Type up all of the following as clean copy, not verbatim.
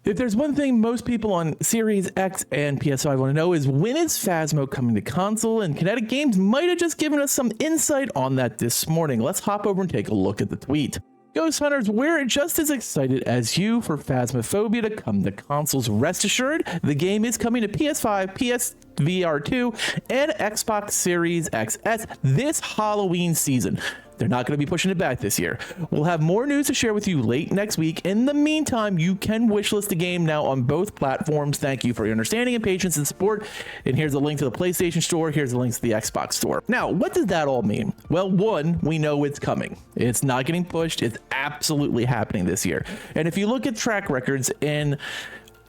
If there's one thing most people on Series X and PS5 want to know is when is Phasmo coming to console, and Kinetic Games might have just given us some insight on that this morning. Let's hop over and take a look at the tweet. Ghost Hunters, we're just as excited as you for Phasmophobia to come to consoles. Rest assured, the game is coming to PS5, PSVR 2, and Xbox Series XS this Halloween season. They're not going to be pushing it back this year. We'll have more news to share with you late next week. In the meantime, you can wishlist the game now on both platforms. Thank you for your understanding and patience and support. And here's a link to the PlayStation Store. Here's a link to the Xbox Store. Now, what does that all mean? Well, one, we know it's coming. It's not getting pushed. It's absolutely happening this year. And if you look at track records in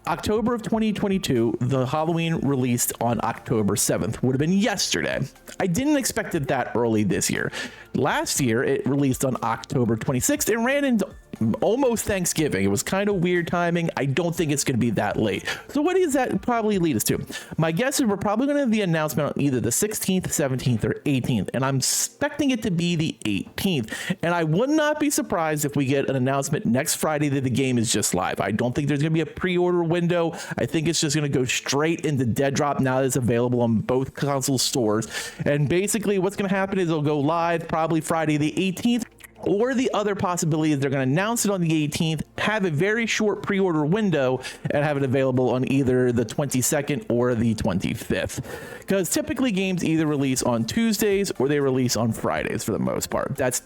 October of 2022, the Halloween released on October 7th, would have been yesterday. I didn't expect it that early this year. Last year, it released on October 26th. It ran into almost Thanksgiving. It was kind of weird timing. I don't think it's going to be that late. So what does that probably lead us to? My guess is we're probably going to have the announcement on either the 16th, 17th, or 18th, and I'm expecting it to be the 18th. And I would not be surprised if we get an announcement next Friday that the game is just live. I don't think there's going to be a pre-order window. I think it's just going to go straight into dead drop now that it's available on both console stores. And basically what's going to happen is it'll go live probably Friday the 18th. Or the other possibility is they're going to announce it on the 18th, have a very short pre-order window, and have it available on either the 22nd or the 25th. Because typically games either release on Tuesdays or they release on Fridays for the most part. That's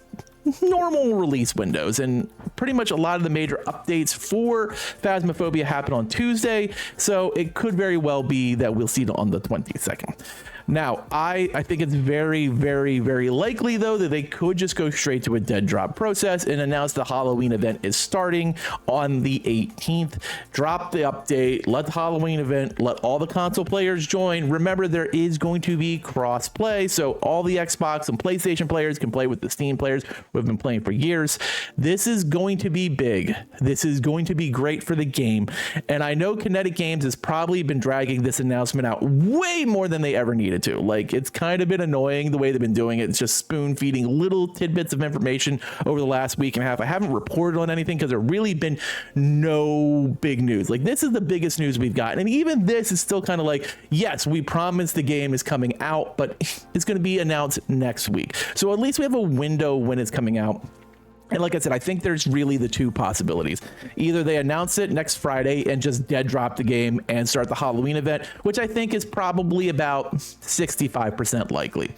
normal release windows, and pretty much a lot of the major updates for Phasmophobia happen on Tuesday, so it could very well be that we'll see it on the 22nd. Now, I think it's very, very, very likely, though, that they could just go straight to a dead drop process and announce the Halloween event is starting on the 18th. Drop the update, let the Halloween event, let all the console players join. Remember, there is going to be cross-play, so all the Xbox and PlayStation players can play with the Steam players who have been playing for years. This is going to be big. This is going to be great for the game. And I know Kinetic Games has probably been dragging this announcement out way more than they ever needed to. Like, it's kind of been annoying the way they've been doing it. It's just spoon feeding little tidbits of information over the last week and a half. I haven't reported on anything because there really been no big news. Like, this is the biggest news we've gotten. And even this is still kind of like, yes, we promised the game is coming out, but it's going to be announced next week. So at least we have a window when it's coming out. And like I said, I think there's really the two possibilities. Either they announce it next Friday and just dead drop the game and start the Halloween event, which I think is probably about 65% likely.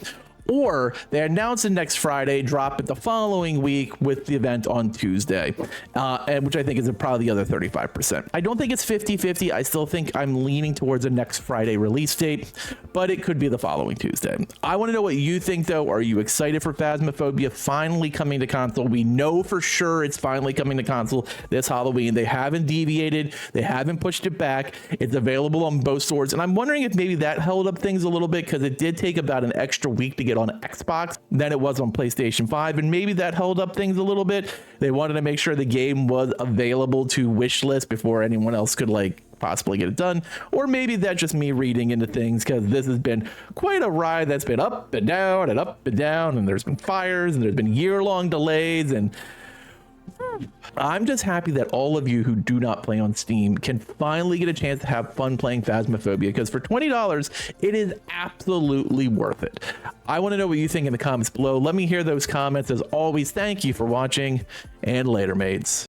Or they announce it next Friday, drop it the following week with the event on Tuesday, and which I think is probably the other 35%. I don't think it's 50-50. I still think I'm leaning towards a next Friday release date, but it could be the following Tuesday. I want to know what you think, though. Are you excited for Phasmophobia finally coming to console? We know for sure it's finally coming to console this Halloween. They haven't deviated. They haven't pushed it back. It's available on both stores, and I'm wondering if maybe that held up things a little bit because it did take about an extra week to get on Xbox than it was on PlayStation 5, and maybe that held up things a little bit. They wanted to make sure the game was available to wishlist before anyone else could like possibly get it done. Or maybe that's just me reading into things, because this has been quite a ride that's been up and down and up and down, and there's been fires and there's been year-long delays, and I'm just happy that all of you who do not play on Steam can finally get a chance to have fun playing Phasmophobia, because for $20, it is absolutely worth it. I want to know what you think in the comments below. Let me hear those comments. As always, thank you for watching, and later, mates.